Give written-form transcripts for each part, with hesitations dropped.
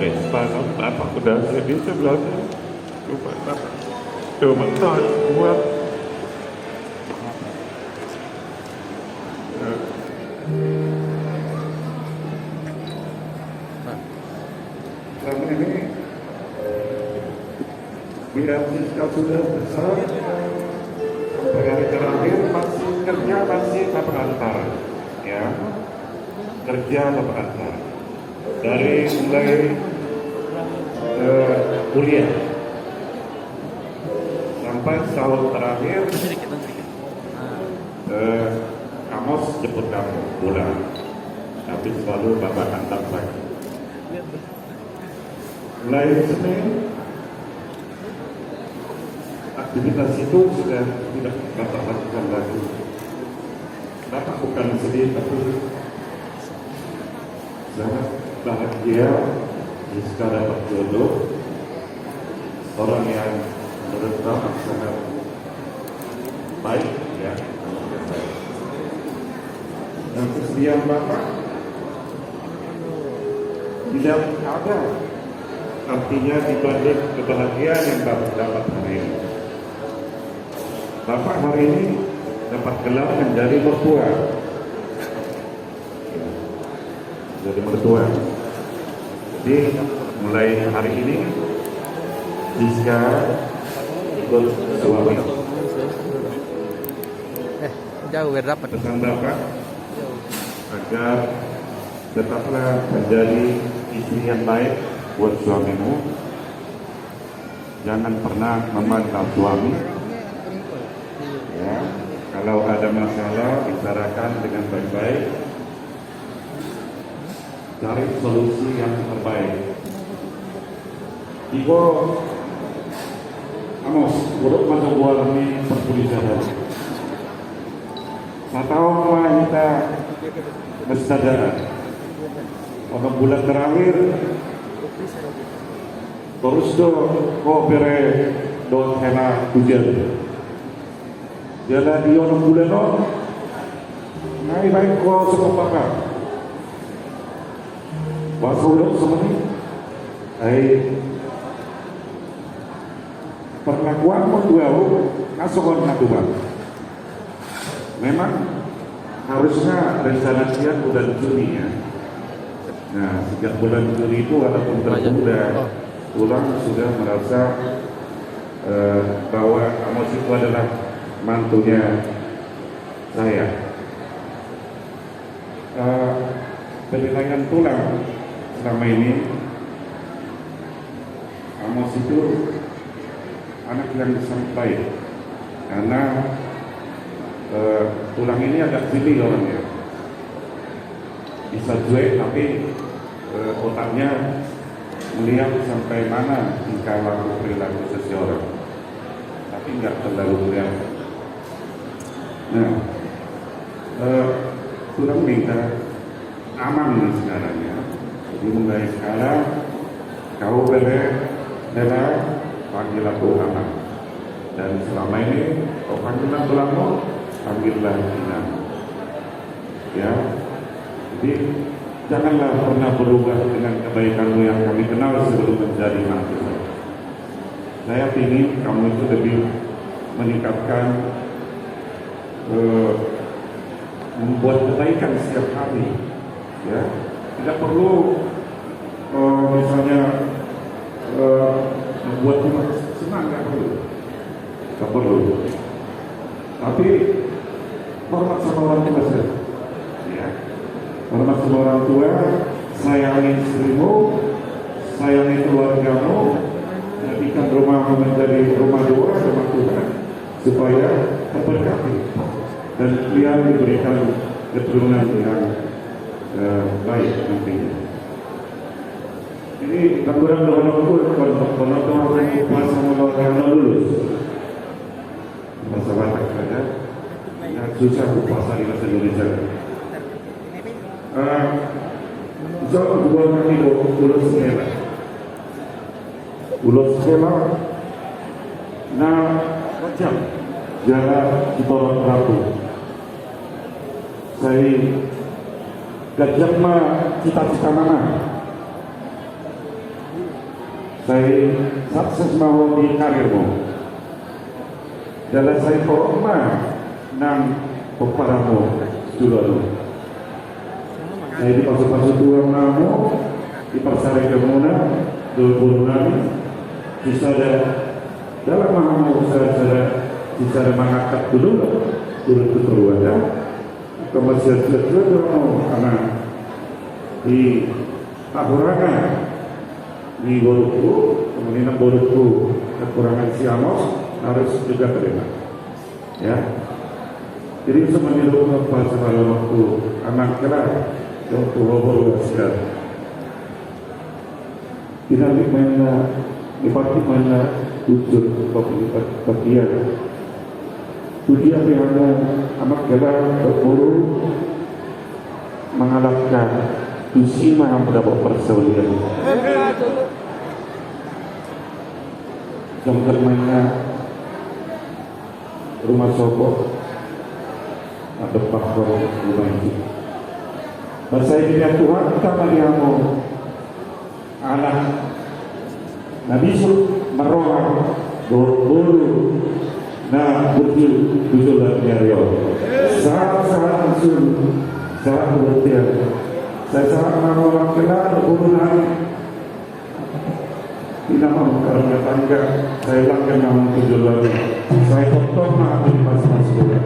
dari sepanjang apa udah jadi sebelahnya cuma tak buat selama ini bila Siska sudah besar sampai hari terakhir masih kerja masih tahap antara ya, kerja tahap antara dari mulai kuliah sampai tahun terakhir Amos jemput kamu pulang, tapi selalu bapak antar saya. Mulai Senin aktivitas itu sudah tidak bapak lakukan lagi. Bapak bukan sedih tapi sangat bahagia jika dapat jodoh orang yang menurut bapak sangat baik ya. Dan kesedihan bapak tidak ada artinya dibanding kebahagiaan yang bapak dapat hari ini. Bapak hari ini dapat gelar menjadi mertua. Jadi mertua. Jadi mulai hari ini Siska ikut suami. Jauh berapa? Pesan bapak agar tetaplah menjadi istri yang baik buat suamimu. Jangan pernah memantau suami. Ya, kalau ada masalah bicarakan dengan baik-baik. Cari solusi yang terbaik. Ibu Amos, buruk masuk buah ini perpolisian. Saya tahu kita bersadar. Pada bulan terakhir, terus kau bere don hela hujan. Jadi di orang bulan no, ngai baik kau sekopaka. Bahasa udah semuanya, perlakuan menduau ngasuhon natuban. Memang harusnya rencana dia bulan Juni ya. Nah, sejak bulan Juni itu walaupun tertunda, pulang sudah merasa bahwa Amos itu adalah mantunya saya. Penilaian tulang selama ini Amos itu anak yang sangat baik karena tulang ini agak jeli orangnya, bisa cuek tapi otaknya melihat sampai mana tingkah laku perilaku seseorang, tapi nggak terlalu kelihatan. Nah, tulang minta aman sekarang ya. Jadi mulai sekarang kau bela panggil aku aman, dan selama ini kau panggilan tulangmu panggillah Inam. Ya, jadi janganlah pernah berubah dengan kebaikanmu yang kami kenal sebelum menjadi mantu. Saya ingin kamu itu lebih meningkatkan, membuat kebaikan setiap hari. Ya, tidak perlu misalnya membuat kita senang, nggak perlu. Tapi hormat sama orang tua saja. Ya, hormat sama orang tua, sayangi istrimu, sayangi keluargamu, jadikan rumahmu menjadi rumah doa, rumah Tuhan, supaya terberkati dan kalian diberikan keturunan yang baik nantinya. Ini tamburan doa-doa kalau puasa mau lulus bahasa Batak saja. Susah puasa di bahasa Indonesia. Jauh dua kali ulos sekolah. Nah, macam jalan di bawah Ratu. Saya gajah mah cita-cita mana? Saya sukses mau di karirmu. Dalam saya korma nang peparamu dulu. Saya di pasal-pasal dua namu di pasar kemuna dulu nami bisa ada dalam mahamu bisa mengangkat dulu turun ya. Kemudian dulu karena di akurangan di Boruku, kemudian Boruku kekurangan siamos harus juga terima. Ya, jadi semuanya dulu bahasa pada waktu anak kelar yang tuh sekali. Tidak mana dipakai mana tujuh bagian. Tujuan yang anak kelar berburu mengalahkan Tusima yang mendapat persaudaraan. Yang termainnya rumah sokok ada faktor rumah itu. Bahasa ini Tuhan kita mariamu anak Nabi merohak buru nah betul nyariol sangat langsung sangat berhati. Saya sangat menolong kenal hubungan tidak mau karena tangga saya lakukan nama tujuan saya potong maaf di masa-masa gitu ya?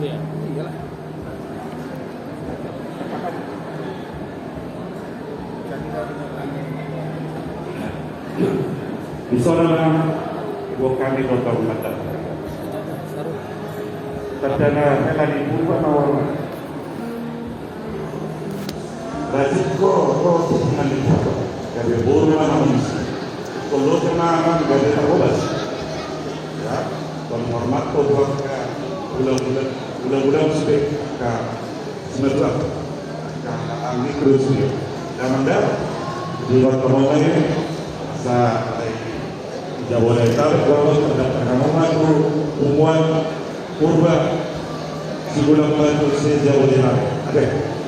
Iyalah. Di sana bukan di kota Mata. Terdana melani bukan awal. Rasiko roh dengan itu. Dari buru manusia. Kalau kenangan dari terobas. Ya, hormat tuh bulan-bulan sudah ke semetra ke angin terus ya. Jangan dah di waktu mulai sa Jabodetabek kalau terdapat kamu umuan purba si bulan batu si Jabodetabek. Ada.